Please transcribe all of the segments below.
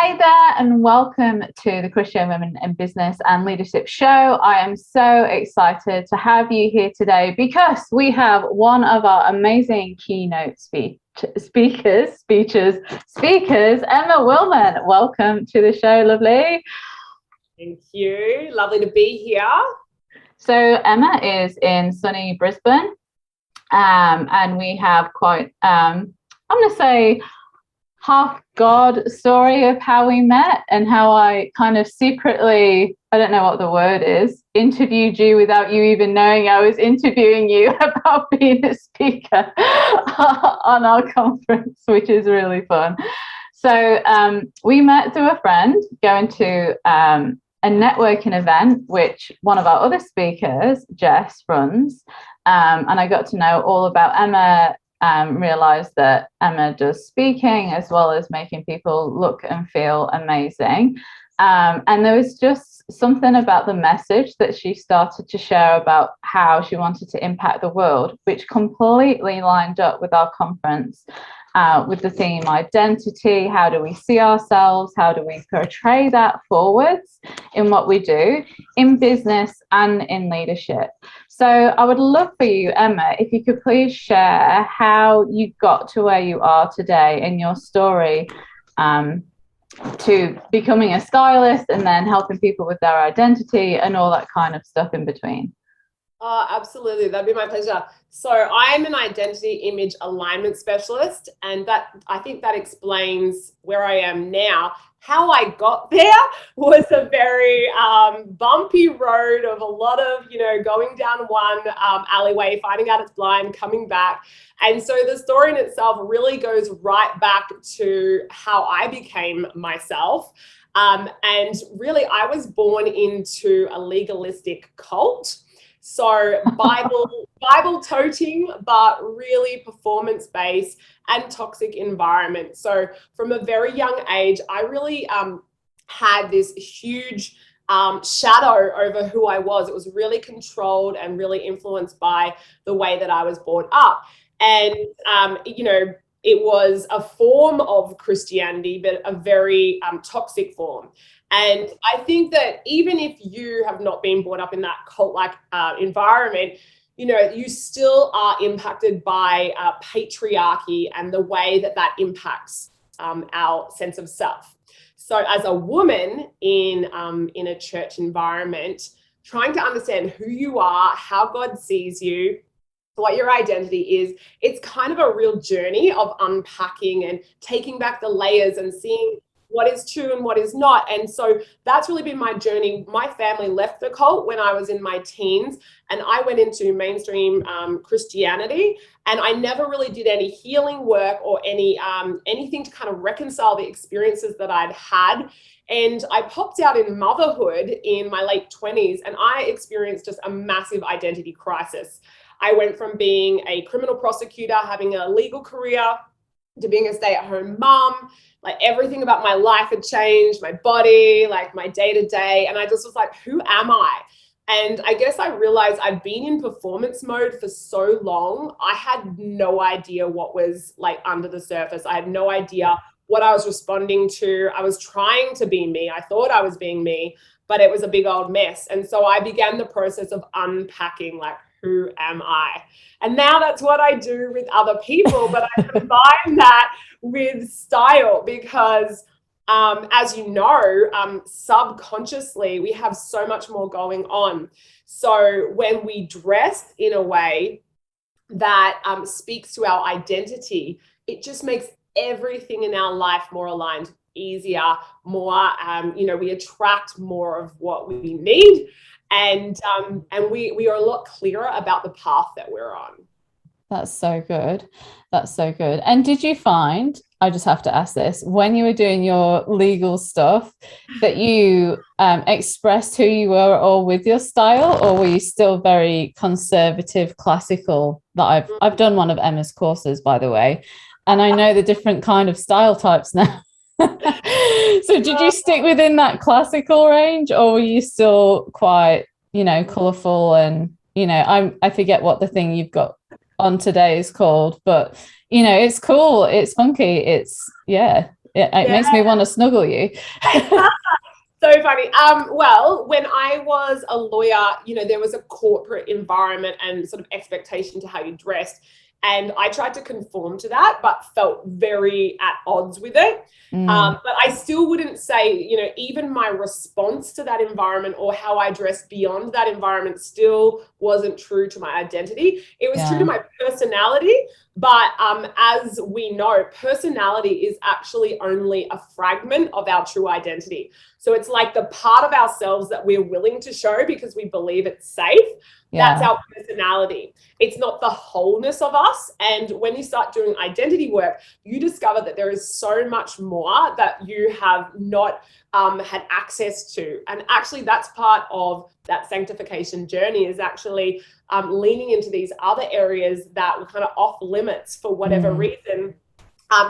Hey there, and welcome to the Christian Women in Business and Leadership Show. I am so excited to have you here today because we have one of our amazing keynote speakers, Emma Willman. Welcome to the show, lovely. Thank you. Lovely to be here. So Emma is in sunny Brisbane, and we have quite, I'm going to say, half God story of how we met and how I kind of secretly, I don't know what the word is, interviewed you without you even knowing I was interviewing you about being a speaker on our conference, which is really fun. So we met through a friend going to a networking event, which one of our other speakers, Jess, runs. And I got to know all about Emma. Realized that Emma does speaking as well as making people look and feel amazing. And there was just something about the message that she started to share about how she wanted to impact the world, which completely lined up with our conference, with the theme identity. How do we see ourselves? How do we portray that forwards in what we do in business and in leadership? So I would love for you, Emma, if you could please share how you got to where you are today in your story, to becoming a stylist and then helping people with their identity and all that kind of stuff in between. Oh, absolutely. That'd be my pleasure. So I'm an identity image alignment specialist, and that I think that explains where I am now. How I got there was a very bumpy road of a lot of, going down one alleyway, finding out it's blind, coming back. And so the story in itself really goes right back to how I became myself. And really, I was born into a legalistic cult. So Bible toting, but really performance based and toxic environment. So from a very young age, I really had this huge shadow over who I was. It was really controlled and really influenced by the way that I was brought up. And, it was a form of Christianity, but a very toxic form. And I think that even if you have not been brought up in that cult-like environment, you still are impacted by patriarchy and the way that impacts our sense of self. So as a woman in a church environment, trying to understand who you are, how God sees you, what your identity is, it's kind of a real journey of unpacking and taking back the layers and seeing what is true and what is not. And so that's really been my journey. My family left the cult when I was in my teens, and I went into mainstream Christianity, and I never really did any healing work or anything to kind of reconcile the experiences that I'd had. And I popped out in motherhood in my late 20s, and I experienced just a massive identity crisis. I went from being a criminal prosecutor, having a legal career, to being a stay-at-home mom. Like everything about my life had changed, my body, like my day-to-day. And I just was like, who am I? And I guess I realized I'd been in performance mode for so long. I had no idea what was like under the surface. I had no idea what I was responding to. I was trying to be me. I thought I was being me, but it was a big old mess. And so I began the process of unpacking, like, who am I? And now that's what I do with other people, but I combine that with style because, as you know, subconsciously, we have so much more going on. So when we dress in a way that speaks to our identity, it just makes everything in our life more aligned, easier, more, we attract more of what we need. And we are a lot clearer about the path that we're on. That's so good. That's so good. And did you find, I just have to ask this, when you were doing your legal stuff, that you expressed who you were all with your style, or were you still very conservative, classical? That I've done one of Emma's courses, by the way, and I know the different kind of style types now. So did you stick within that classical range, or were you still quite, colourful and, I forget what the thing you've got on today is called, but, it's cool. It's funky. It's It makes me want to snuggle you. So funny. Well, when I was a lawyer, there was a corporate environment and sort of expectation to how you dressed. And I tried to conform to that, but felt very at odds with it. But I still wouldn't say, even my response to that environment or how I dressed beyond that environment still wasn't true to my identity. It was true to my personality. But as we know, personality is actually only a fragment of our true identity. So it's like the part of ourselves that we're willing to show because we believe it's safe. That's our personality. It's not the wholeness of us. And when you start doing identity work, you discover that there is so much more that you have not had access to. And actually, that's part of that sanctification journey, is actually leaning into these other areas that were kind of off limits for whatever reason.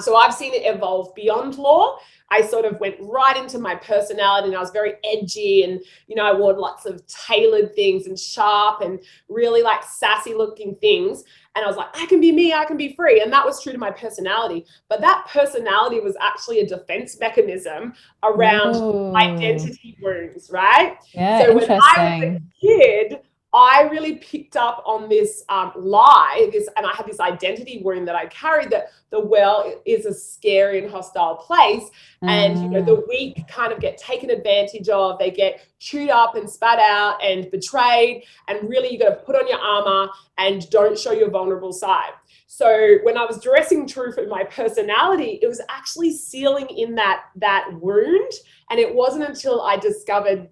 So I've seen it evolve beyond law. I sort of went right into my personality, and I was very edgy, and I wore lots of tailored things and sharp and really like sassy looking things. And I was like, I can be me, I can be free. And that was true to my personality. But that personality was actually a defense mechanism around identity wounds, right? Yeah, so when I was a kid, I really picked up on this lie, and I had this identity wound that I carried, that the world is a scary and hostile place. And the weak kind of get taken advantage of. They get chewed up and spat out and betrayed. And really, you got to put on your armor and don't show your vulnerable side. So when I was dressing true for my personality, it was actually sealing in that wound. And it wasn't until I discovered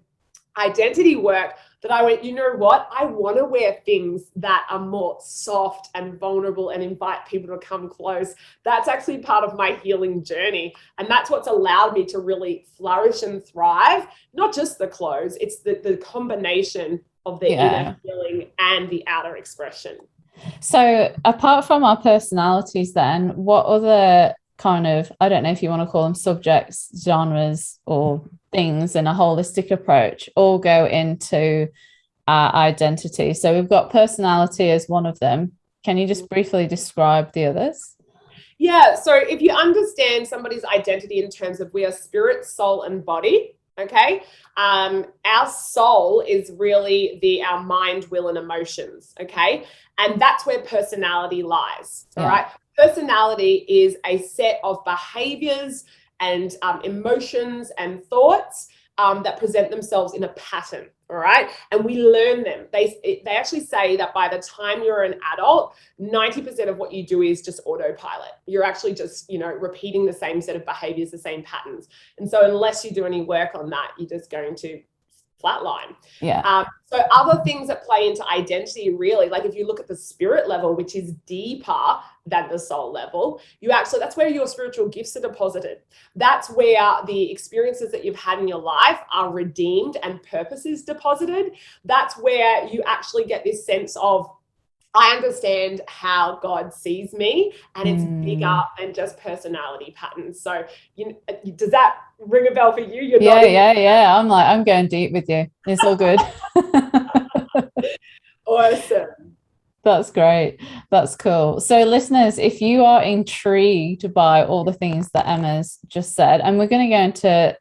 identity work that I went, you know what? I want to wear things that are more soft and vulnerable and invite people to come close. That's actually part of my healing journey. And that's what's allowed me to really flourish and thrive. Not just the clothes, it's the combination of the inner healing and the outer expression. So apart from our personalities then, what other kind of, I don't know if you want to call them subjects, genres, or things in a holistic approach all go into our identity? So we've got personality as one of them. Can you just briefly describe the others? Yeah, so if you understand somebody's identity in terms of we are spirit, soul, and body, okay? Our soul is really our mind, will, and emotions, okay? And that's where personality lies, all right? Personality is a set of behaviors and emotions and thoughts that present themselves in a pattern, all right? And we learn them. They actually say that by the time you're an adult, 90% of what you do is just autopilot. You're actually just, repeating the same set of behaviors, the same patterns. And so unless you do any work on that, you're just going to flatline. So other things that play into identity, really, like if you look at the spirit level, which is deeper than the soul level, that's where your spiritual gifts are deposited. That's where the experiences that you've had in your life are redeemed and purpose is deposited. That's where you actually get this sense of, I understand how God sees me, and it's bigger than just personality patterns. So does that ring a bell for you? You're yeah. I'm going deep with you. It's all good. Awesome. That's great. That's cool. So listeners, if you are intrigued by all the things that Emma's just said, and we're going to go into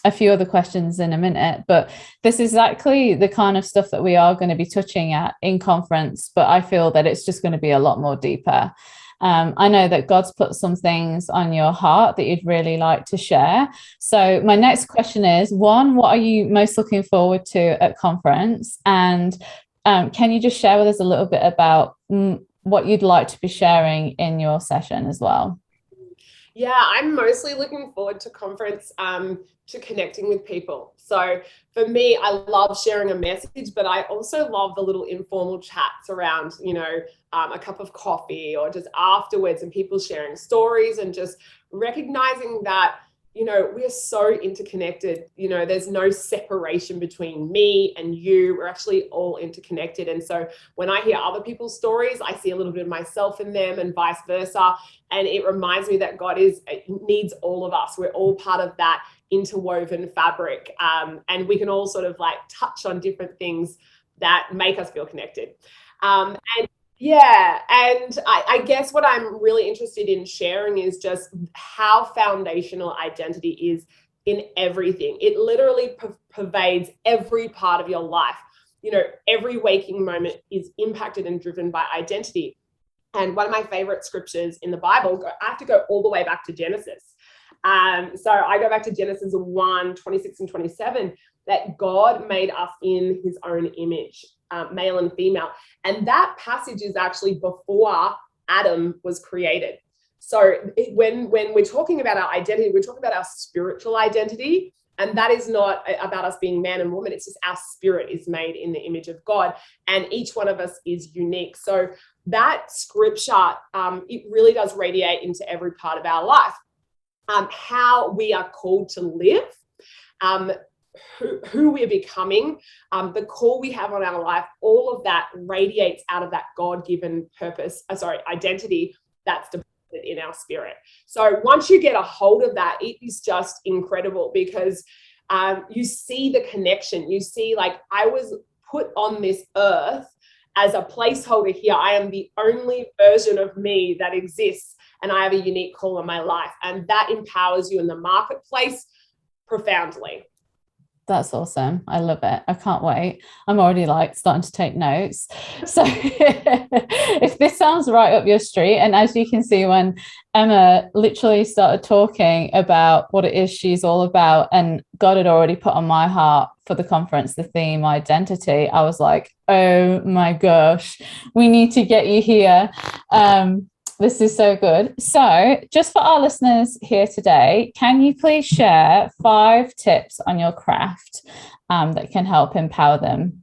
a few other questions in a minute, but this is exactly the kind of stuff that we are going to be touching at in conference, but I feel that it's just going to be a lot more deeper. I know that God's put some things on your heart that you'd really like to share. So my next question is, one, what are you most looking forward to at conference? And can you just share with us a little bit about what you'd like to be sharing in your session as well? Yeah, I'm mostly looking forward to conference, to connecting with people. So for me, I love sharing a message, but I also love the little informal chats around, a cup of coffee or just afterwards, and people sharing stories and just recognizing that, we are so interconnected. There's no separation between me and you. We're actually all interconnected. And so when I hear other people's stories, I see a little bit of myself in them and vice versa. And it reminds me that God needs all of us. We're all part of that interwoven fabric. And we can all sort of like touch on different things that make us feel connected. And Yeah, and I guess what I'm really interested in sharing is just how foundational identity is in everything. It literally pervades every part of your life. You know, every waking moment is impacted and driven by identity. And one of my favorite scriptures in the Bible, I have to go all the way back to Genesis. So I go back to Genesis 1:26 and 27, that God made us in his own image, male and female. And that passage is actually before Adam was created. So when we're talking about our identity, we're talking about our spiritual identity. And that is not about us being man and woman. It's just our spirit is made in the image of God. And each one of us is unique. So that scripture, it really does radiate into every part of our life. How we are called to live, who we're becoming, the call we have on our life, all of that radiates out of that God-given identity that's deposited in our spirit. So once you get a hold of that, it is just incredible, because you see the connection. You see, like, I was put on this earth as a placeholder here. I am the only version of me that exists, and I have a unique call in my life. And that empowers you in the marketplace profoundly. That's awesome. I love it. I can't wait. I'm already like starting to take notes. So if this sounds right up your street, and as you can see, when Emma literally started talking about what it is she's all about, and God had already put on my heart for the conference the theme identity, I was like, oh my gosh, we need to get you here. This is so good. So just for our listeners here today, can you please share 5 tips on your craft that can help empower them,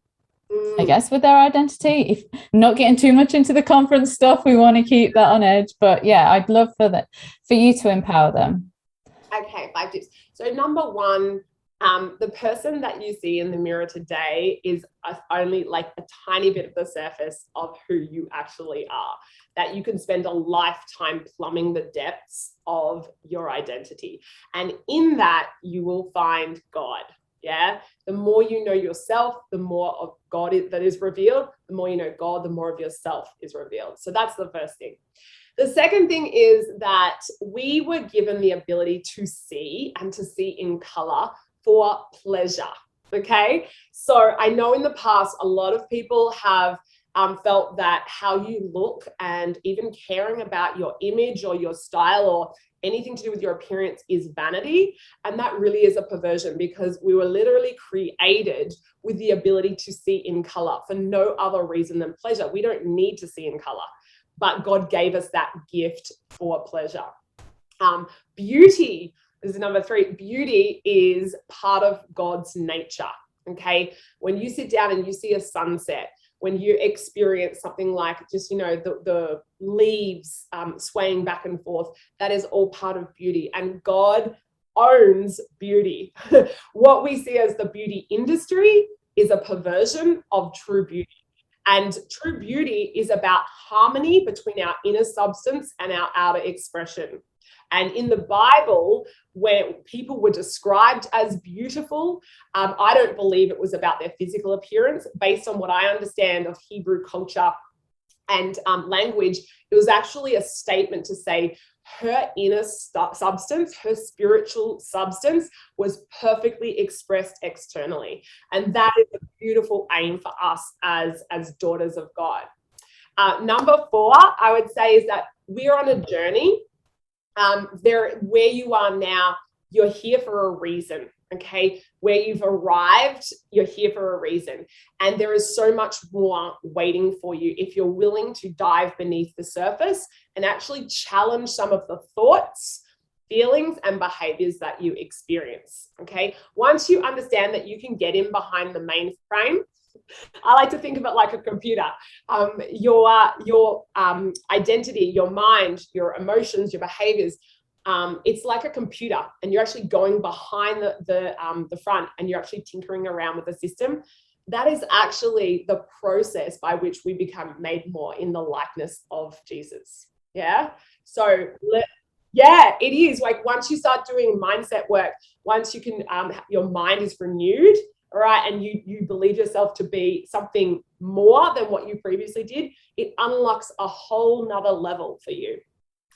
I guess, with their identity? If not getting too much into the conference stuff, we want to keep that on edge. But yeah, I'd love for you to empower them. Okay, 5 tips. So number 1, the person that you see in the mirror today is only like a tiny bit of the surface of who you actually are. That you can spend a lifetime plumbing the depths of your identity. And in that, you will find God. Yeah. The more you know yourself, the more of God that is revealed. The more you know God, the more of yourself is revealed. So that's the first thing. The second thing is that we were given the ability to see, and to see in color, for pleasure. Okay. So I know in the past, a lot of people have felt that how you look, and even caring about your image or your style or anything to do with your appearance, is vanity. And that really is a perversion, because we were literally created with the ability to see in color for no other reason than pleasure. We don't need to see in color, but God gave us that gift for pleasure. Beauty is number 3. Beauty is part of God's nature. Okay. When you sit down and you see a sunset, when you experience something like just, the leaves swaying back and forth, that is all part of beauty. And God owns beauty. What we see as the beauty industry is a perversion of true beauty. And true beauty is about harmony between our inner substance and our outer expression. And in the Bible, where people were described as beautiful, I don't believe it was about their physical appearance. Based on what I understand of Hebrew culture and language, it was actually a statement to say her inner substance, her spiritual substance, was perfectly expressed externally. And that is a beautiful aim for us as daughters of God. Number 4, I would say, is that we're on a journey. Where you are now, you're here for a reason. Okay, where you've arrived, you're here for a reason, and there is so much more waiting for you if you're willing to dive beneath the surface and actually challenge some of the thoughts, feelings, and behaviors that you experience. Okay, once you understand that you can get in behind the mainframe, I like to think of it like a computer. Your identity, your mind, your emotions, your behaviors, it's like a computer, and you're actually going behind the front, and you're actually tinkering around with the system. That is actually the process by which we become made more in the likeness of Jesus. Yeah. So yeah, it is like once you start doing mindset work, once you can, your mind is renewed, all right, and you believe yourself to be something more than what you previously did, it unlocks a whole nother level for you.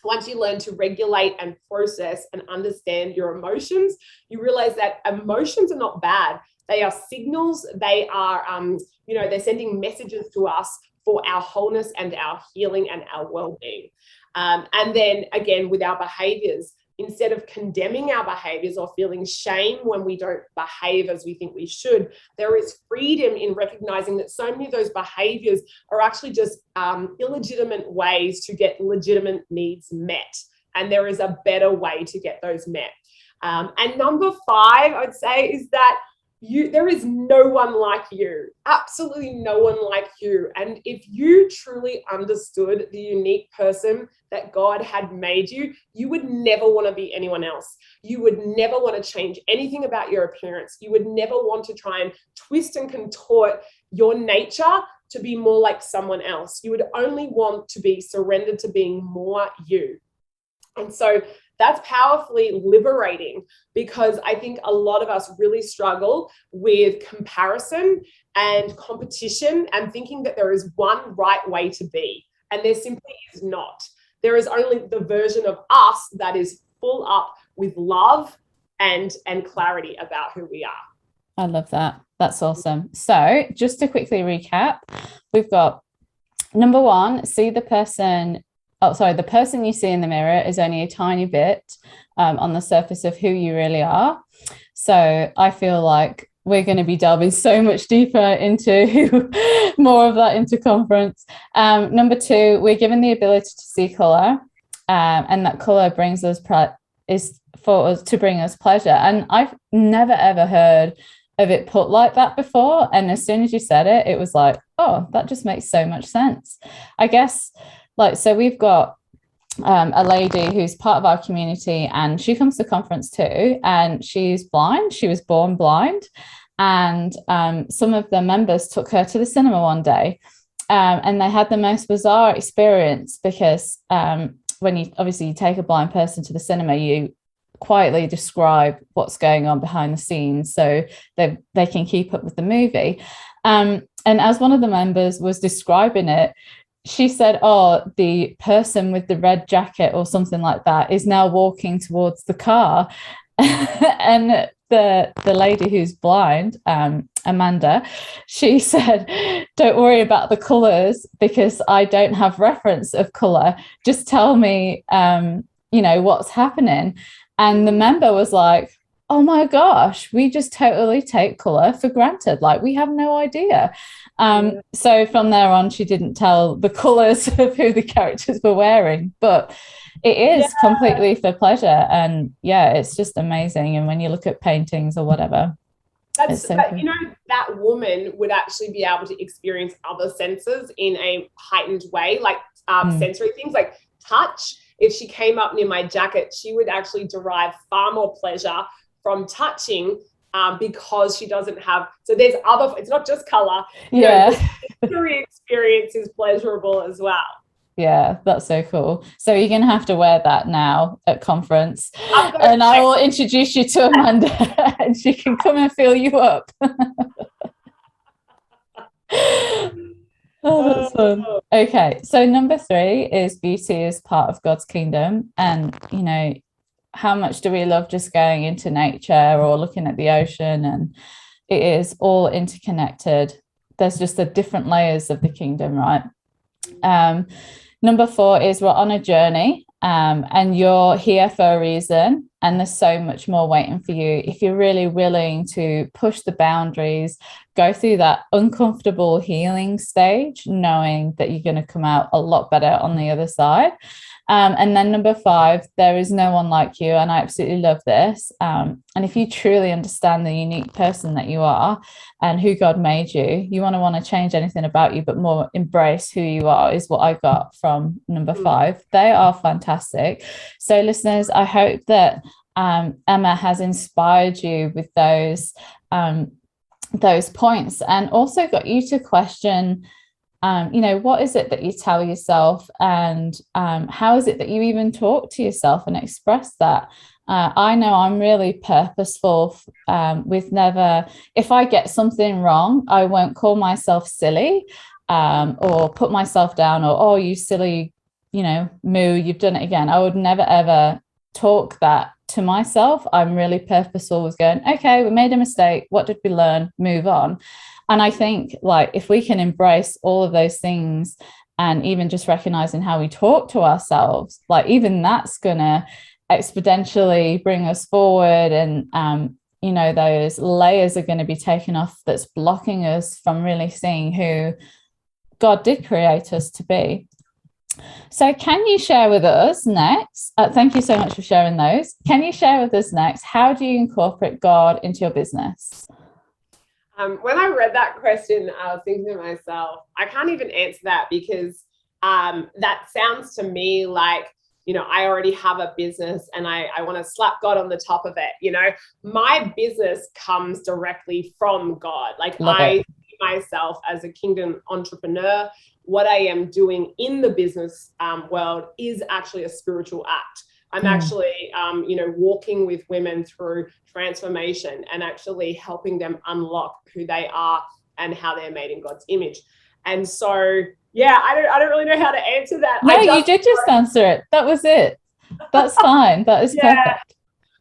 Once you learn to regulate and process and understand your emotions, you realize that emotions are not bad. They are signals. They are, they're sending messages to us for our wholeness and our healing and our well-being. And then again, with our behaviors, instead of condemning our behaviors or feeling shame when we don't behave as we think we should, there is freedom in recognizing that so many of those behaviors are actually just illegitimate ways to get legitimate needs met. And there is a better way to get those met. And number 5, I'd say, is that there is no one like you, absolutely no one like you. And if you truly understood the unique person that God had made you, you would never want to be anyone else. You would never want to change anything about your appearance. You would never want to try and twist and contort your nature to be more like someone else. You would only want to be surrendered to being more you. And so that's powerfully liberating, because I think a lot of us really struggle with comparison and competition and thinking that there is one right way to be. And there simply is not. There is only the version of us that is full up with love and clarity about who we are. I love that. That's awesome. So just to quickly recap, we've got number 1, see the person. The person you see in the mirror is only a tiny bit on the surface of who you really are. So I feel like we're going to be delving so much deeper into more of that into conference. Number 2, we're given the ability to see color, and that color brings us is for us to bring us pleasure. And I've never ever heard of it put like that before. And as soon as you said it, it was like, oh, that just makes so much sense. I guess. So we've got a lady who's part of our community, and she comes to conference too, and she's blind. She was born blind, and some of the members took her to the cinema one day, and they had the most bizarre experience, because when you take a blind person to the cinema, you quietly describe what's going on behind the scenes so they can keep up with the movie. And as one of the members was describing it, she said, oh, the person with the red jacket or something like that is now walking towards the car. And the lady who's blind, Amanda, she said, don't worry about the colours, because I don't have reference of colour. Just tell me, what's happening. And the member was like, oh my gosh, we just totally take colour for granted. Like, we have no idea. So from there on, she didn't tell the colours of who the characters were wearing, but it is completely for pleasure. And it's just amazing. And when you look at paintings or whatever, that's so cool. That woman would actually be able to experience other senses in a heightened way, like sensory things like touch. If she came up near my jacket, she would actually derive far more pleasure from touching, because she doesn't have, so there's other, it's not just color. The sensory experience is pleasurable as well. Yeah, that's so cool. So you're going to have to wear that now at conference, and I will introduce you to Amanda and she can come and fill you up. Oh, that's fun. Okay, so number 3 is beauty as part of God's kingdom. And how much do we love just going into nature or looking at the ocean? And it is all interconnected. There's just the different layers of the kingdom, right? Number 4 is we're on a journey, and you're here for a reason. And there's so much more waiting for you if you're really willing to push the boundaries, go through that uncomfortable healing stage, knowing that you're going to come out a lot better on the other side. And then number 5, there is no one like you. And I absolutely love this. And if you truly understand the unique person that you are and who God made you, you want to change anything about you, but more embrace who you are, is what I got from number 5. They are fantastic. So listeners, I hope that Emma has inspired you with those points, and also got you to question, what is it that you tell yourself, and how is it that you even talk to yourself and express that? I know I'm really purposeful with never, if I get something wrong, I won't call myself silly or put myself down or, oh, you silly, moo, you've done it again. I would never, ever talk that to myself. I'm really purposeful with going, okay, we made a mistake. What did we learn? Move on. And I think like if we can embrace all of those things and even just recognizing how we talk to ourselves, like even that's going to exponentially bring us forward, and those layers are going to be taken off that's blocking us from really seeing who God did create us to be. So can you share with us next, thank you so much for sharing those, can you share with us next, how do you incorporate God into your business? When I read that question, I was thinking to myself, I can't even answer that, because that sounds to me like, I already have a business and I want to slap God on the top of it. My business comes directly from God. Like I see myself as a kingdom entrepreneur. What I am doing in the business world is actually a spiritual act. I'm actually, walking with women through transformation and actually helping them unlock who they are and how they're made in God's image. And so, yeah, I don't really know how to answer that. No, you did just answer it. That was it. That's fine. That is perfect.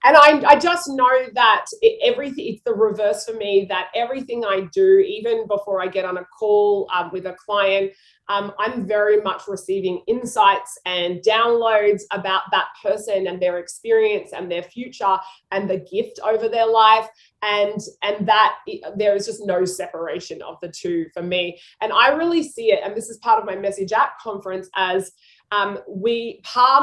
And I just know that everything, it's the reverse for me, that everything I do, even before I get on a call with a client, I'm very much receiving insights and downloads about that person and their experience and their future and the gift over their life. And that there is just no separation of the two for me. And I really see it, and this is part of my message at conference, as part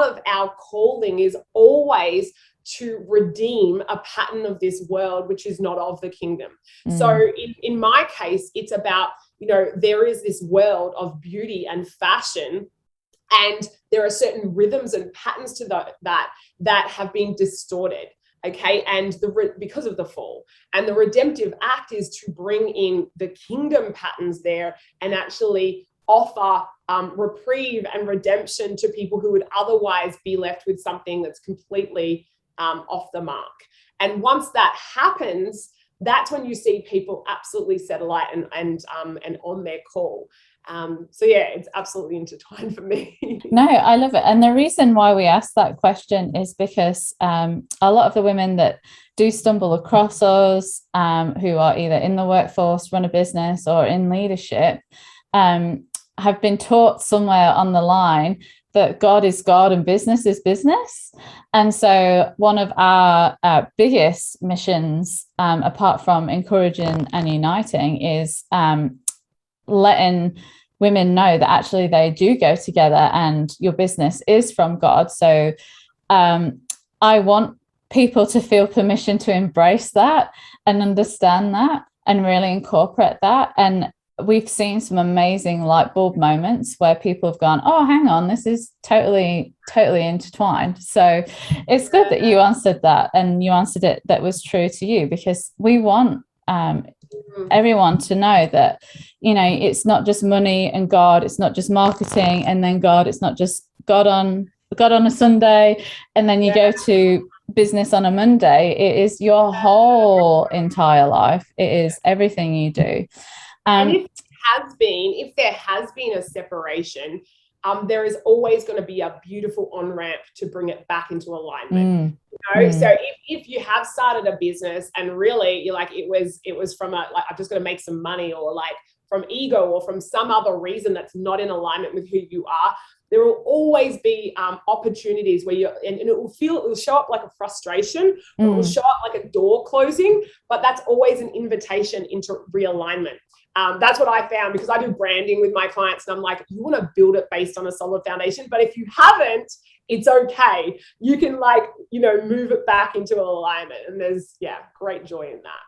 of our calling is always to redeem a pattern of this world which is not of the kingdom. So in my case, it's about, there is this world of beauty and fashion, and there are certain rhythms and patterns to that have been distorted. Okay, and because of the fall, and the redemptive act is to bring in the kingdom patterns there and actually offer reprieve and redemption to people who would otherwise be left with something that's completely off the mark. And once that happens, that's when you see people absolutely set alight and on their call. So yeah, it's absolutely intertwined for me. No, I love it. And the reason why we asked that question is because a lot of the women that do stumble across us, who are either in the workforce, run a business, or in leadership, have been taught somewhere on the line that God is God and business is business. And so one of our biggest missions, apart from encouraging and uniting, is letting women know that actually they do go together and your business is from God. So I want people to feel permission to embrace that and understand that and really incorporate that. And we've seen some amazing light bulb moments where people have gone, oh, hang on, this is totally intertwined. So it's good that you answered that, and you answered it that was true to you, because we want everyone to know that, it's not just money and God, it's not just marketing and then God, it's not just God on a Sunday and then you go to business on a Monday. It is your whole entire life. It is everything you do. And if there has been a separation, there is always going to be a beautiful on-ramp to bring it back into alignment. So if you have started a business and really you're like, it was from I'm just going to make some money, or like from ego, or from some other reason that's not in alignment with who you are, there will always be opportunities where and it will show up like a frustration, or it will show up like a door closing, but that's always an invitation into realignment. That's what I found, because I do branding with my clients, and I'm like, you want to build it based on a solid foundation, but if you haven't, it's okay. You can move it back into alignment, and there's great joy in that.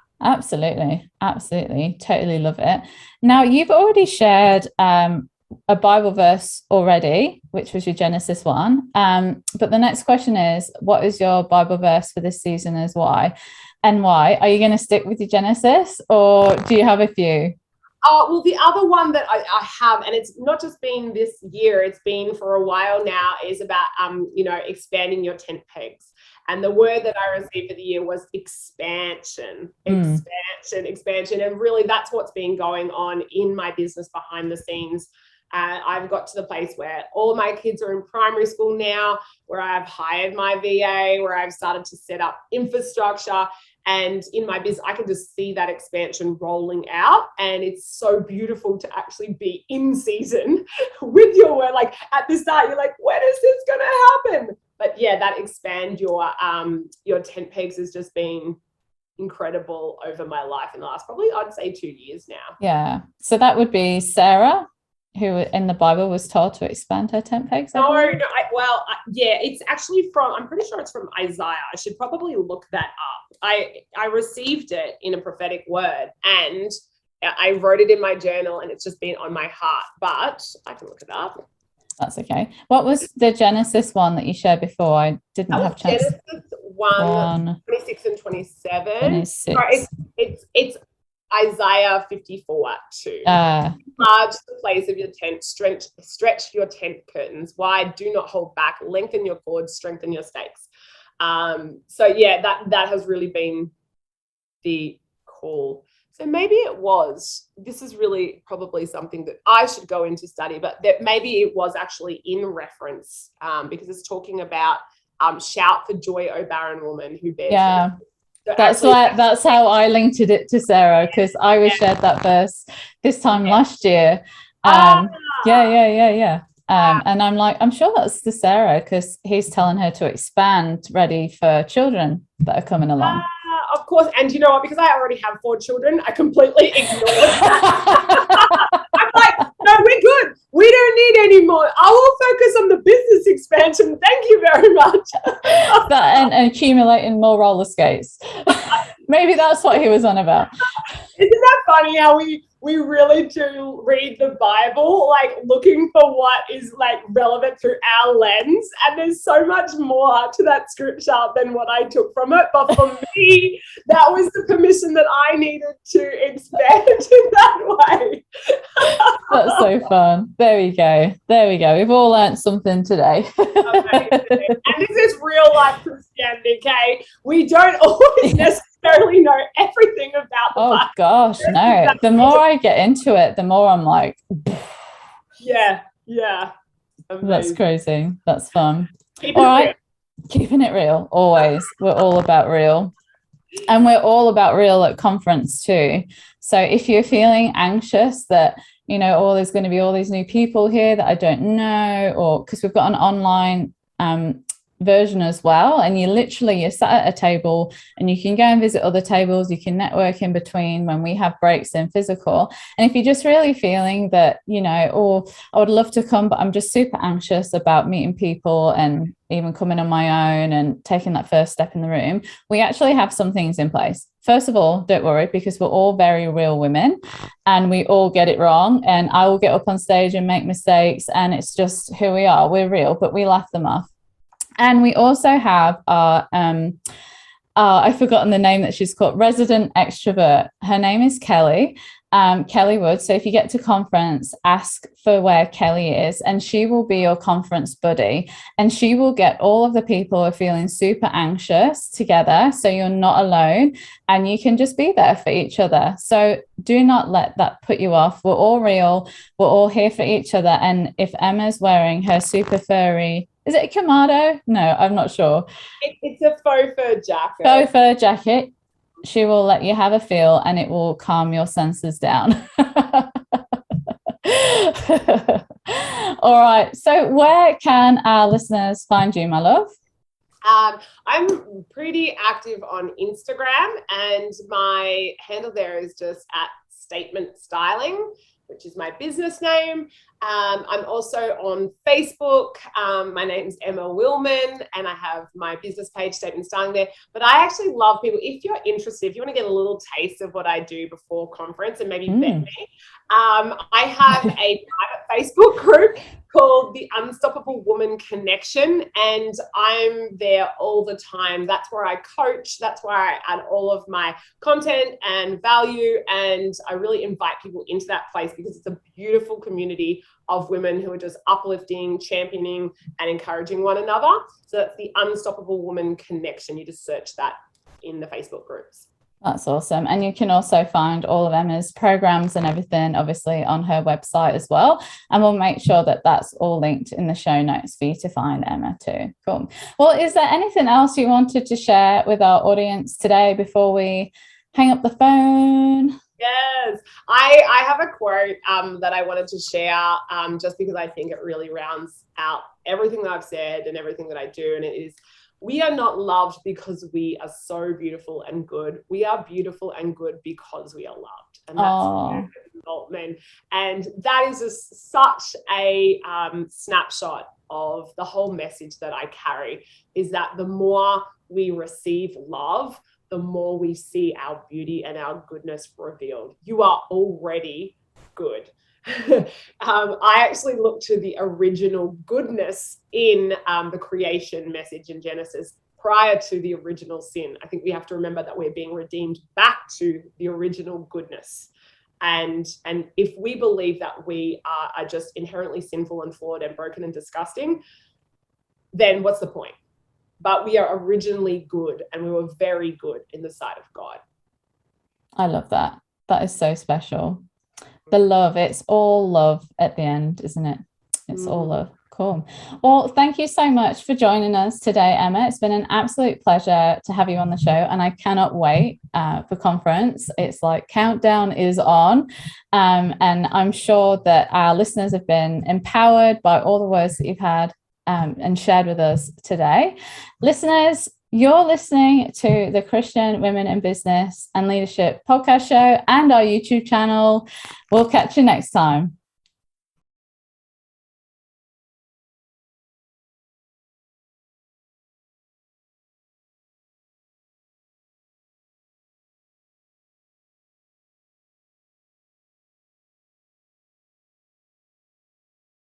Absolutely. Totally love it. Now, you've already shared a Bible verse already, which was your Genesis one. But the next question is, what is your Bible verse for this season as why? And why? Are you going to stick with your Genesis, or do you have a few? Well, the other one that I have, and it's not just been this year, it's been for a while now, is about, expanding your tent pegs. And the word that I received for the year was expansion. And really that's what's been going on in my business behind the scenes. I've got to the place where all my kids are in primary school now, where I've hired my VA, where I've started to set up infrastructure. And in my business, I can just see that expansion rolling out. And it's so beautiful to actually be in season with your word. Like at the start, you're like, when is this going to happen? But yeah, that expand your tent pegs has just been incredible over my life in the last probably, I'd say 2 years now. Yeah. So that would be Sarah, who in the Bible was told to expand her tent pegs. It's actually I'm pretty sure it's from Isaiah. I should probably look that up. I received it in a prophetic word and I wrote it in my journal and it's just been on my heart, but I can look it up. That's okay. What was the Genesis one that you shared before? I didn't have a chance. Genesis 1, 26 and 27. 26. Sorry, it's Isaiah 54:2. Enlarge the place of your tent, stretch your tent curtains wide, do not hold back, lengthen your cords, strengthen your stakes. So yeah, that has really been the call. So maybe this is really probably something that I should go into study, but that maybe it was actually in reference because it's talking about shout for joy, O barren woman who bears. Yeah. So that's how I linked it to Sarah, because I was shared that verse this time last year. And I'm like, I'm sure that's the Sarah, because he's telling her to expand, ready for children that are coming along. Of course. And you know what? Because I already have 4 children, I completely ignored that. I'm like, no, we're good. We don't need any more. I will focus on the business expansion. Thank you very much. and accumulating more roller skates. Maybe that's what he was on about. Isn't that funny how we really do read the Bible, like looking for what is like relevant through our lens, and there's so much more to that scripture than what I took from it. But for me, that was the permission that I needed to expand in that way. That's so fun. There we go. We've all learned something today. Amazing. And this is real life Christianity, okay? We don't always necessarily know everything about the Bible. Gosh, no. The more I get into it, the more I'm like, yeah. Amazing. That's crazy. That's fun. All right. Keeping it real, always. We're all about real. And we're all about real at conference too. So if you're feeling anxious that, there's going to be all these new people here that I don't know, or because we've got an online version as well, and you're sat at a table and you can go and visit other tables, you can network in between when we have breaks in physical. And if you're just really feeling that, I would love to come, but I'm just super anxious about meeting people and even coming on my own and taking that first step in the room, we actually have some things in place. First of all, don't worry, because we're all very real women and we all get it wrong, and I will get up on stage and make mistakes, and it's just who we are. We're real, but we laugh them off. And we also have our, I've forgotten the name that she's called, resident extrovert. Her name is Kelly, Kelly Wood. So if you get to conference, ask for where Kelly is, and she will be your conference buddy. And she will get all of the people who are feeling super anxious together, so you're not alone, and you can just be there for each other. So do not let that put you off. We're all real. We're all here for each other. And if Emma's wearing her super furry, is it a Kamado? No, I'm not sure. It's a faux fur jacket. Faux fur jacket. She will let you have a feel, and it will calm your senses down. All right. So where can our listeners find you, my love? I'm pretty active on Instagram, and my handle there is just @Statement Styling, which is my business name. I'm also on Facebook. My name's Emma Willman, and I have my business page, Statement Styling, there. But I actually love people, if you're interested, if you want to get a little taste of what I do before conference and maybe vet me, I have a private Facebook group called the Unstoppable Woman Connection, and I'm there all the time. That's where I coach. That's where I add all of my content and value, and I really invite people into that place because it's a beautiful community of women who are just uplifting, championing, and encouraging one another. So that's the Unstoppable Woman Connection. You just search that in the Facebook groups. That's awesome. And you can also find all of Emma's programs and everything, obviously, on her website as well. And we'll make sure that that's all linked in the show notes for you to find Emma too. Cool. Well, is there anything else you wanted to share with our audience today before we hang up the phone? Yes, I have a quote that I wanted to share just because I think it really rounds out everything that I've said and everything that I do. And it is, we are not loved because we are so beautiful and good. We are beautiful and good because we are loved. And that's Emma Willman. And that is just such a snapshot of the whole message that I carry, is that the more we receive love, the more we see our beauty and our goodness revealed. You are already good. I actually looked to the original goodness in the creation message in Genesis prior to the original sin. I think we have to remember that we're being redeemed back to the original goodness. And if we believe that we are just inherently sinful and flawed and broken and disgusting, then what's the point? But we are originally good, and we were very good in the sight of God. I love that. That is so special. The love, it's all love at the end, isn't it? It's all love. Cool. Well, thank you so much for joining us today, Emma. It's been an absolute pleasure to have you on the show, and I cannot wait for conference. It's like countdown is on, and I'm sure that our listeners have been empowered by all the words that you've had and shared with us today. Listeners, you're listening to the Christian Women in Business and Leadership podcast show and our YouTube channel. We'll catch you next time.